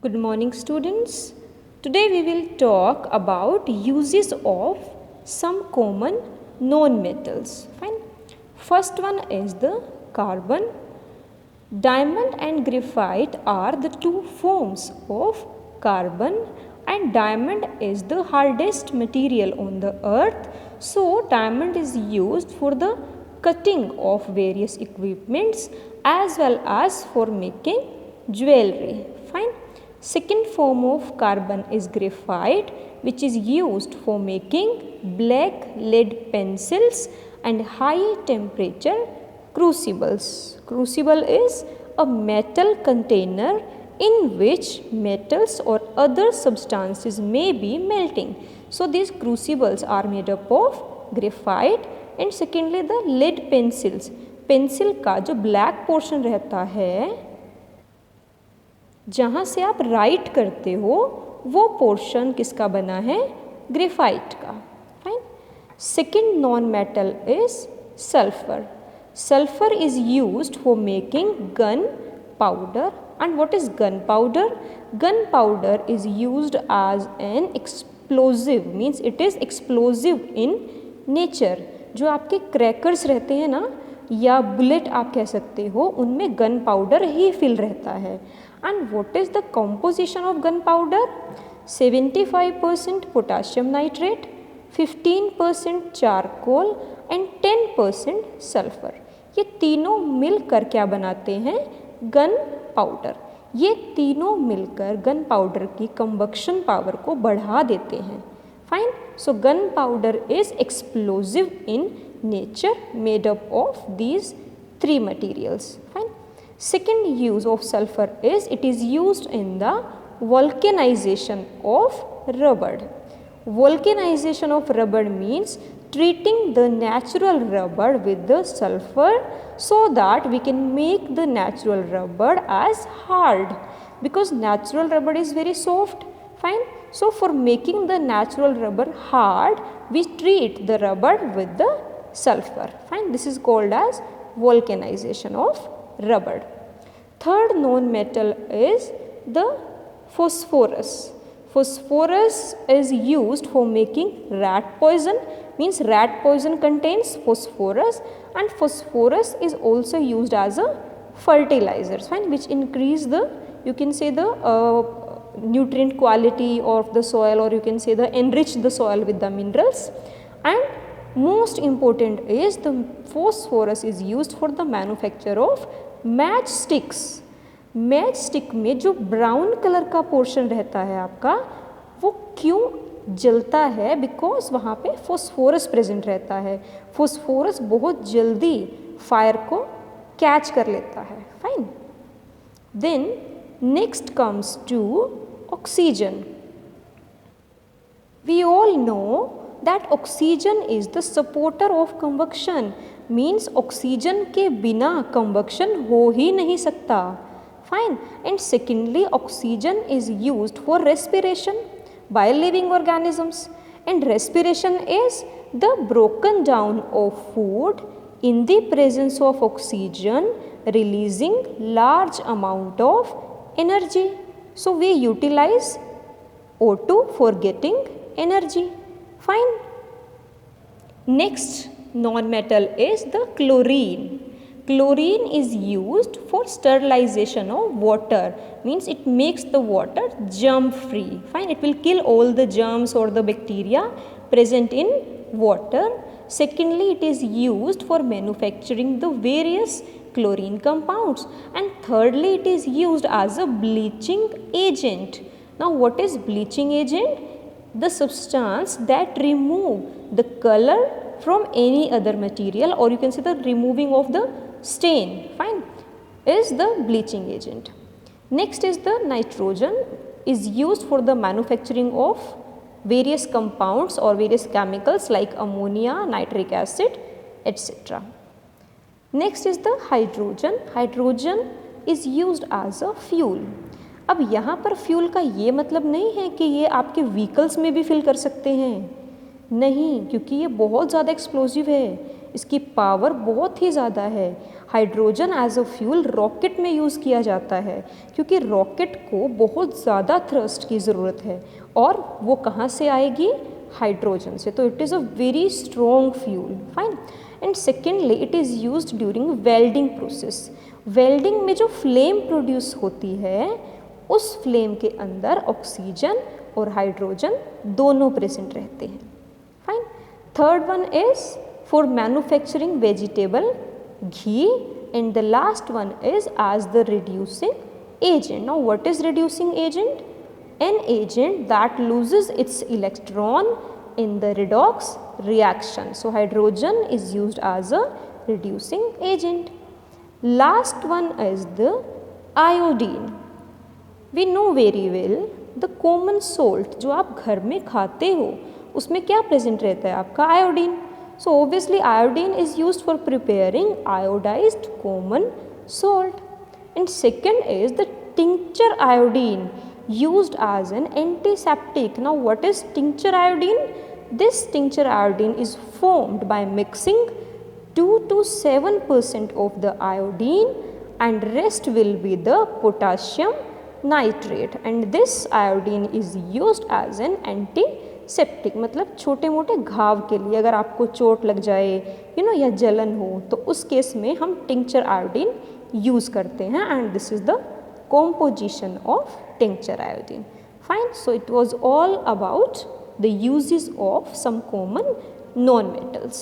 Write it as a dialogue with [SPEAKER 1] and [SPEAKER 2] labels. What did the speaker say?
[SPEAKER 1] Good morning, students. Today we will talk about uses of some common non-metals. Fine. First one is the carbon. Diamond and graphite are the two forms of carbon, and diamond is the hardest material on the earth. So diamond is used for the cutting of various equipments as well as for making jewelry. Fine. Second form of carbon is graphite, which is used for making black lead pencils and high temperature crucibles. Crucible is a metal container in which metals or other substances may be melting. So these crucibles are made up of graphite. And secondly the lead pencils. Pencil का जो black portion रहता है जहाँ से आप right करते हो वो पोर्शन किसका बना है? ग्रेफाइट का. Fine. Second non metal is sulphur. Sulphur is used for making gun powder. And what is gunpowder? Gunpowder is used as an explosive, means it is explosive in nature. जो आपके crackers रहते हैं ना या bullet आप कह सकते हो, उनमें गन पाउडर ही फिल रहता है. And what is the composition of gunpowder? 75% potassium nitrate, 15% charcoal and 10% sulfur. ये तीनों मिलकर क्या बनाते हैं? Gun powder. ये तीनों मिलकर गन पाउडर की कंबक्शन पावर को बढ़ा देते हैं. Fine. So gun powder is explosive in nature made up of these three materials. Fine. Second use of sulfur is it is used in the vulcanization of rubber. Vulcanization of rubber means treating the natural rubber with the sulfur so that we can make the natural rubber as hard, because natural rubber is very soft. Fine. So for making the natural rubber hard, we treat the rubber with the sulfur. Fine. This is called as vulcanization of rubber. Third non-metal is the phosphorus. Phosphorus is used for making rat poison, means rat poison contains phosphorus, and phosphorus is also used as a fertilizer, fine, which increase the, you can say the nutrient quality of the soil, or you can say the enrich the soil with the minerals. And most important is the phosphorus is used for the manufacture of match sticks. Match stick में जो brown colour का portion रहता है आपका, वो क्यों जलता है? बिकॉज वहाँ पे फॉस्फोरस प्रेजेंट रहता है. फॉस्फोरस बहुत जल्दी फायर को कैच कर लेता है. Fine. Then next comes to oxygen. We all know that oxygen is the supporter of combustion, means oxygen के बिना combustion हो ही नहीं सकता. Fine. And secondly, oxygen is used for respiration by living organisms, and respiration is the broken down of food in the presence of oxygen, releasing large amount of energy. So we utilize O2 for getting energy. Fine. Next non-metal is the chlorine. Chlorine is used for sterilization of water, means it makes the water germ free. Fine. It will kill all the germs or the bacteria present in water. Secondly, it is used for manufacturing the various chlorine compounds. And thirdly, it is used as a bleaching agent. Now what is bleaching agent? The substance that remove the color from any other material, or you can say the removing of the stain. Fine. Is the bleaching agent. Next is the nitrogen, is used for the manufacturing of various compounds or various chemicals like ammonia, nitric acid, etc. Next is the hydrogen. Hydrogen is used as a fuel. अब यहाँ पर fuel का ये मतलब नहीं है कि ये आपके व्हीकल्स में भी फिल कर सकते हैं, नहीं, क्योंकि ये बहुत ज़्यादा एक्सप्लोजिव है, इसकी पावर बहुत ही ज़्यादा है. Hydrogen as a fuel rocket में यूज़ किया जाता है क्योंकि रॉकेट को बहुत ज़्यादा थ्रस्ट की ज़रूरत है और वो कहाँ से आएगी, हाइड्रोजन से, तो it is a very strong fuel, fine. And secondly it is used during welding process. Welding में जो फ्लेम प्रोड्यूस होती है उस फ्लेम के अंदर ऑक्सीजन और हाइड्रोजन दोनों प्रेजेंट रहते हैं, fine. Third one is for manufacturing vegetable ghee and the last one is as the reducing agent. Now what is reducing agent? An agent that loses its electron in the redox reaction. So hydrogen is used as a reducing agent. Last one is the iodine. We know very well the common salt जो आप घर में खाते हो उसमें क्या present रहता है आपका, iodine. So obviously iodine is used for preparing iodized common salt. And second is the tincture iodine used as an antiseptic. Now what is tincture iodine? This tincture iodine is formed by mixing 2 to 7% of the iodine and rest will be the potassium nitrate, and this iodine is used as an antiseptic. मतलब छोटे मोटे घाव के लिए, अगर आपको चोट लग जाए या जलन हो तो उस केस में हम tincture iodine यूज़ करते हैं, and this is the composition of tincture iodine. Fine. So it was all about the uses of some common non-metals.